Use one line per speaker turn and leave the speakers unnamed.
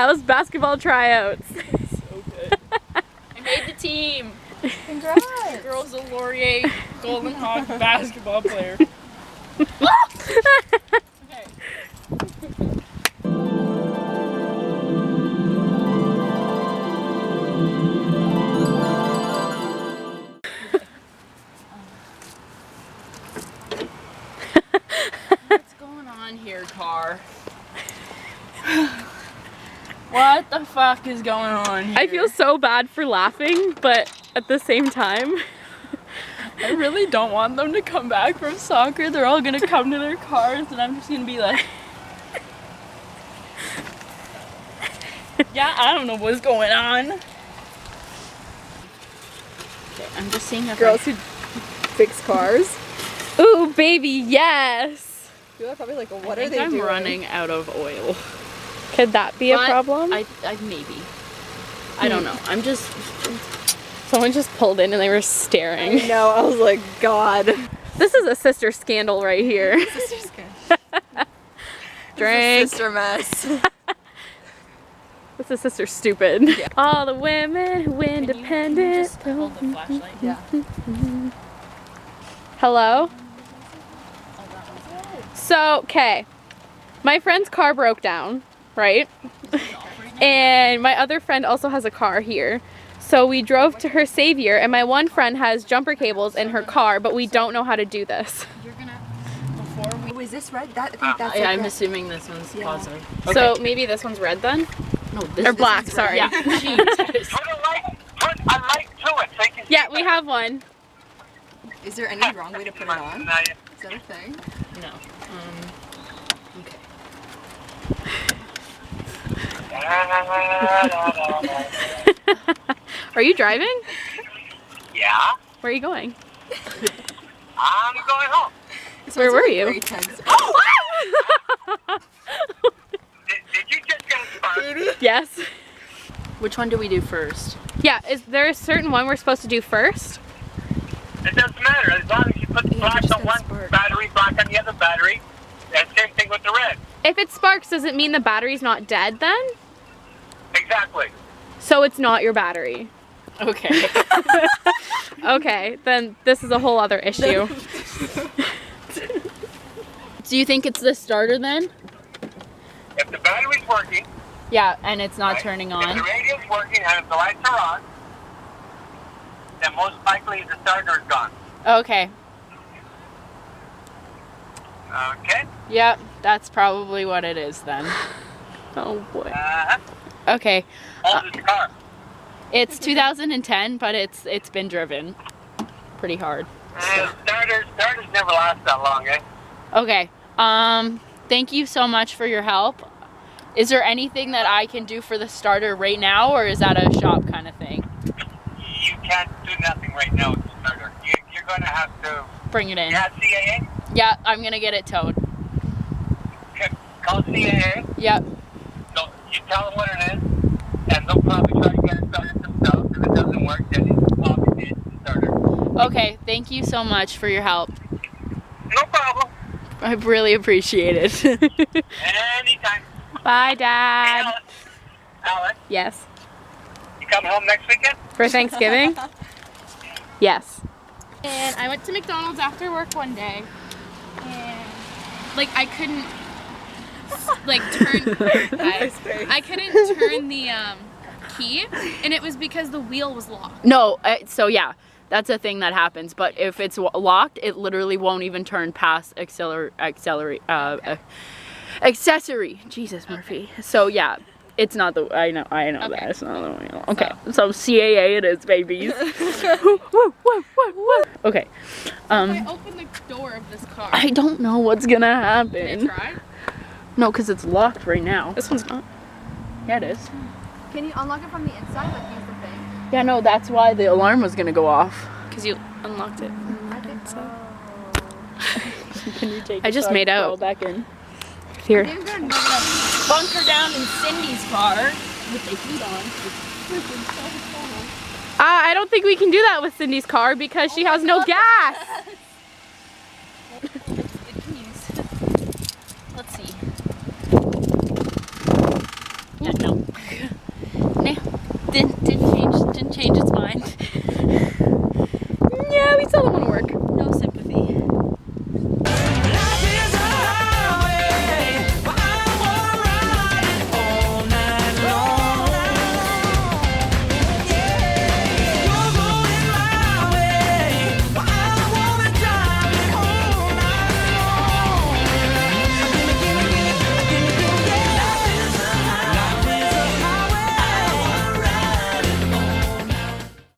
How's basketball tryouts?
So good. I made the team.
Congrats.
The girl's a Laurier Golden Hawk basketball player. Okay. What's going on here, car? What the fuck is going on here?
I feel so bad for laughing, but at the same time,
I really don't want them to come back from soccer. They're all gonna come to their cars and I'm just gonna be like, yeah, I don't know what's going on. Okay, I'm just seeing if
Girls who fix cars.
ooh baby, yes.
People are probably like, what
I
are
think
they
I'm
doing?
running out of oil.
Could that be a
But
problem?
I maybe. I don't know. I'm just.
Someone just pulled in and they were staring.
No, I was like, God.
This is a sister scandal right here.
Sister's good.
Drink.
Sister mess.
This is sister stupid.
Yeah.
All the women who
Can you
independent.
just hold the flashlight?
Yeah.
Hello? So, okay. My friend's car broke down, right? And my other friend also has a car here. So we drove to her savior, and my one friend has jumper cables in her car, but we don't know how to do this.
You're gonna. Before we.
Was this red? I think that's
Yeah,
like
I'm
red.
assuming this one's
Yeah.
positive.
So maybe this one's red then?
No, this
Or black,
is
sorry.
Yeah. Jesus.
Put a light to it so you can see.
Yeah, we have one.
Is there any wrong way to put it on? Is that a thing?
No. Okay.
Are you driving?
Yeah,
Where are you going?
I'm going home.
Where were you?
Did you just get sparked?
Yes.
Which one do we do first?
Yeah, is there a certain one we're supposed to do first?
It doesn't matter as long as you put the black
just
on
got
one
sparked.
battery, black on the other battery. And same thing with the red.
If it sparks, does it mean the battery's not dead then?
Exactly.
So it's not your battery.
Okay.
Okay, then this is a whole other issue.
Do you think it's the starter then?
If the battery's working,
Yeah, and it's not
right,
turning
if
on.
the radio's working and if the lights are on, then most likely the starter is gone.
Okay.
Okay?
Yep, that's probably what it is then.
Oh boy.
Uh-huh.
Okay.
How old is the car?
It's 2010, but it's been driven pretty hard.
Starters never last that long, eh?
Okay. Thank you so much for your help. Is there anything that I can do for the starter right now, or is that a shop kind of thing?
You can't do nothing right now with the starter. You're going to have to...
Bring it in.
You have CAA?
Yeah, I'm gonna get it towed.
Call CAA.
Yep.
So you tell them what it is, and they'll probably try to get it started themselves. If it doesn't work, then it's obviously the starter.
Okay, thank you so much for your help.
No problem.
I really appreciate it.
Anytime.
Bye,
Hey,
Dad.
Alex,
Yes.
you coming home next weekend?
For Thanksgiving? Yes.
And I went to McDonald's after work one day, and like I couldn't like turn I couldn't turn the key, and it was because the wheel was locked.
No, so yeah, that's a thing that happens. But if it's locked, it literally won't even turn past accessory. Jesus, Murphy. So yeah, it's not the. I know
Okay.
that it's not the wheel. Okay, so CAA it is, babies. Okay.
I opened the door of this car.
I don't know what's gonna
Can I
happen.
try?
No, because it's locked right now.
This one's not.
Yeah, it is.
Can you unlock it from the inside, like use the thing?
Yeah, no, that's why the alarm was gonna go off.
Because you unlocked it.
Can you take?
I just made out.
back in.
Here.
Maybe they're not
Bunker down in Cindy's car with the heat on.
I don't think we can do that with Cindy's car because she has no gas.
Good keys. Let's see. Yeah, no. Didn't change its mind.